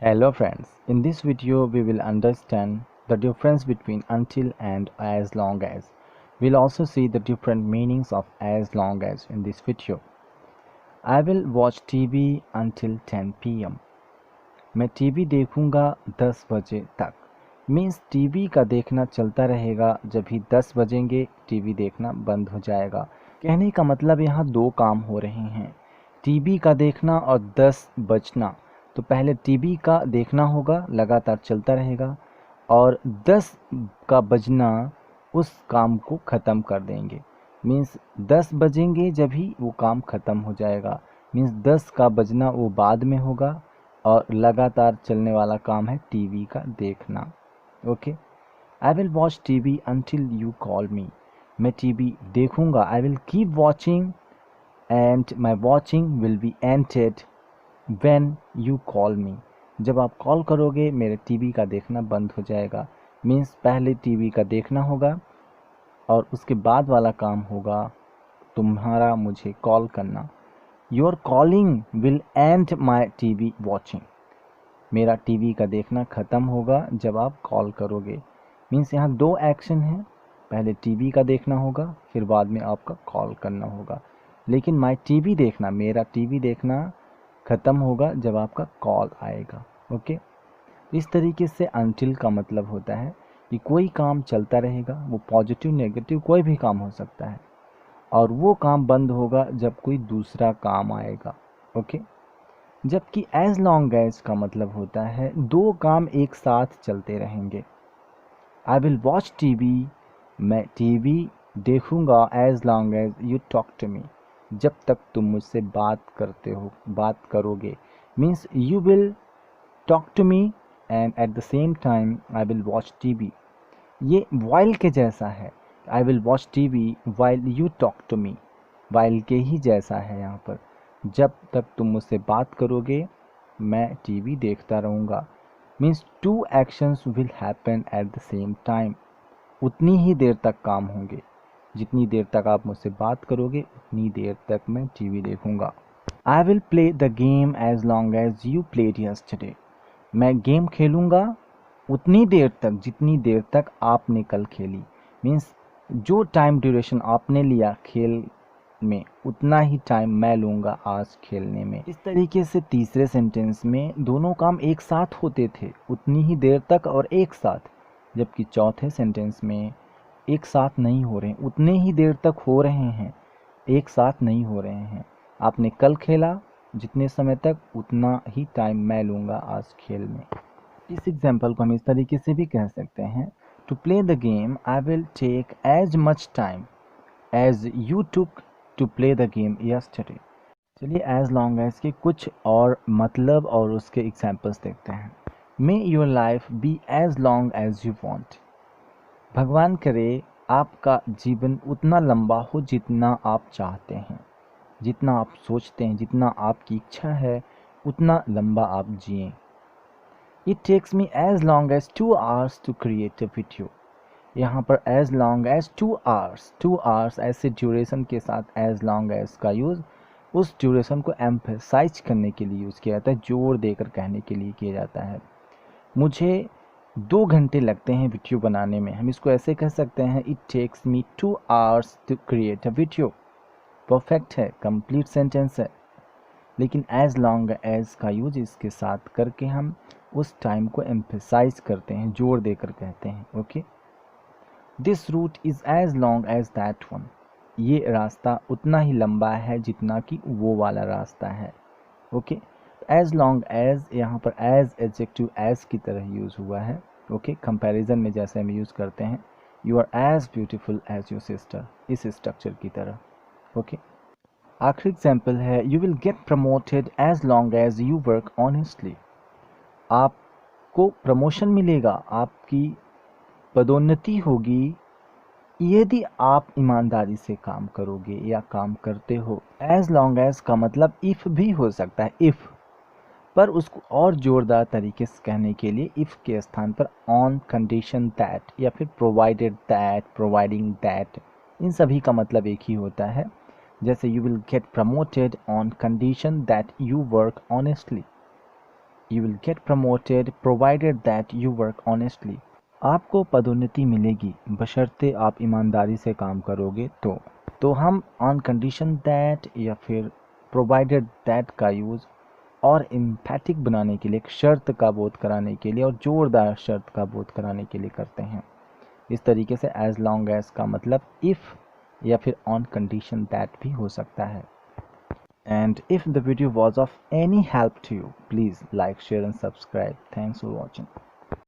Hello friends, in this video we will understand the difference between until and as long as. We'll also see the different meanings of as long as in this video. I will watch TV until 10 pm. मैं TV देखूंगा 10 बजे तक. Means TV का देखना चलता रहेगा, जब भी 10 बजेंगे टीवी देखना बंद हो जाएगा. कहने का मतलब यहाँ दो काम हो रहे हैं, टीवी का देखना और 10 बजना. तो पहले टीवी का देखना होगा, लगातार चलता रहेगा, और 10 का बजना उस काम को ख़त्म कर देंगे. मीन्स 10 बजेंगे जब ही वो काम ख़त्म हो जाएगा. मीन्स 10 का बजना वो बाद में होगा, और लगातार चलने वाला काम है टीवी का देखना. Okay. I will watch TV until you call मी. मैं टीवी देखूंगा. I will keep watching and my watching will be ended when you call मी. जब आप कॉल करोगे मेरे टीवी का देखना बंद हो जाएगा. मीन्स पहले टीवी का देखना होगा और उसके बाद वाला काम होगा तुम्हारा मुझे कॉल करना. Your calling will and my TV watching. मेरा टीवी का देखना ख़त्म होगा जब आप कॉल करोगे. मीन्स यहाँ दो एक्शन हैं, पहले टीवी का देखना होगा, फिर बाद में आपका कॉल करना होगा. लेकिन माई टीवी देखना, मेरा टीवी देखना ख़त्म होगा जब आपका कॉल आएगा. ओके. इस तरीके से अनटिल का मतलब होता है कि कोई काम चलता रहेगा, वो पॉजिटिव नेगेटिव कोई भी काम हो सकता है, और वो काम बंद होगा जब कोई दूसरा काम आएगा. ओके. जबकि एज लॉन्ग एज का मतलब होता है दो काम एक साथ चलते रहेंगे. आई विल वॉच टीवी, मैं टीवी देखूंगा as long as you talk to me, जब तक तुम मुझसे बात करोगे. Means you will talk to me and at the same time I will watch TV. ये वाइल के जैसा है. I will watch TV while you talk to me, while के ही जैसा है यहाँ पर. जब तक तुम मुझसे बात करोगे मैं टीवी देखता रहूँगा. Means two actions will happen at the same time. उतनी ही देर तक काम होंगे, जितनी देर तक आप मुझसे बात करोगे उतनी देर तक मैं टीवी देखूँगा. I will play the game as long as you played yesterday. मैं गेम खेलूँगा उतनी देर तक जितनी देर तक आपने कल खेली. मीन्स जो टाइम ड्यूरेशन आपने लिया खेल में उतना ही टाइम मैं लूँगा आज खेलने में. इस तरीके से तीसरे सेंटेंस में दोनों काम एक साथ होते थे, उतनी ही देर तक और एक साथ. जबकि चौथे सेंटेंस में एक साथ नहीं हो रहे हैं, उतने ही देर तक हो रहे हैं, एक साथ नहीं हो रहे हैं. आपने कल खेला जितने समय तक उतना ही टाइम मैं लूँगा आज खेल में. इस एग्जाम्पल को हम इस तरीके से भी कह सकते हैं, to play the game I will take as much time as you took to play the game yesterday. चलिए एज लॉन्ग एज के कुछ और मतलब और उसके एग्जाम्पल्स देखते हैं. May your life be as long as you want. भगवान करे आपका जीवन उतना लंबा हो जितना आप चाहते हैं, जितना आप सोचते हैं, जितना आपकी इच्छा है उतना लंबा आप जिएं. It takes me as long as 2 hours to create a video. यहाँ पर एज लॉन्ग एज 2 hours ऐसे ड्यूरेशन के साथ एज लॉन्ग एज का यूज़ उस ड्यूरेशन को एम्फेसाइज करने के लिए यूज़ किया जाता है, जोर देकर कहने के लिए किया जाता है. मुझे 2 घंटे लगते हैं वीडियो बनाने में. हम इसको ऐसे कह सकते हैं, it takes me 2 hours to create a video. Perfect है, कंप्लीट सेंटेंस है. लेकिन एज लॉन्ग एज का यूज इसके साथ करके हम उस टाइम को एम्फेसाइज करते हैं, जोर देकर कहते हैं. Okay. This route is as long as that one. ये रास्ता उतना ही लंबा है जितना कि वो वाला रास्ता है. ओके. एज लॉन्ग एज यहाँ पर एज एडजेक्टिव एज की तरह यूज़ हुआ है. ओके. कंपैरिजन में जैसे हम यूज़ करते हैं, you are as beautiful as your sister, इस स्ट्रक्चर की तरह. ओके. आखिरी एग्जाम्पल है, you will get promoted as long as you work honestly. आपको प्रमोशन मिलेगा, आपकी पदोन्नति होगी यदि आप ईमानदारी से काम करोगे या काम करते हो. एज लॉन्ग एज का मतलब इफ़ भी हो सकता है, इफ़, पर उसको और जोरदार तरीके से कहने के लिए इफ़ के स्थान पर ऑन कंडीशन दैट या फिर प्रोवाइडेड दैट, प्रोवाइडिंग दैट, इन सभी का मतलब एक ही होता है. जैसे you will get promoted on condition that you work honestly. You will get promoted provided that you work honestly. आपको पदोन्नति मिलेगी बशर्ते आप ईमानदारी से काम करोगे तो हम ऑन कंडीशन दैट या फिर प्रोवाइडेड दैट का यूज़ और एम्फैटिक बनाने के लिए, एक शर्त का बोध कराने के लिए और ज़ोरदार शर्त का बोध कराने के लिए करते हैं। इस तरीके से एज लॉन्ग एज का मतलब इफ़ या फिर ऑन कंडीशन दैट भी हो सकता है। And if the video was of any help to you, please like, share and subscribe. Thanks for watching.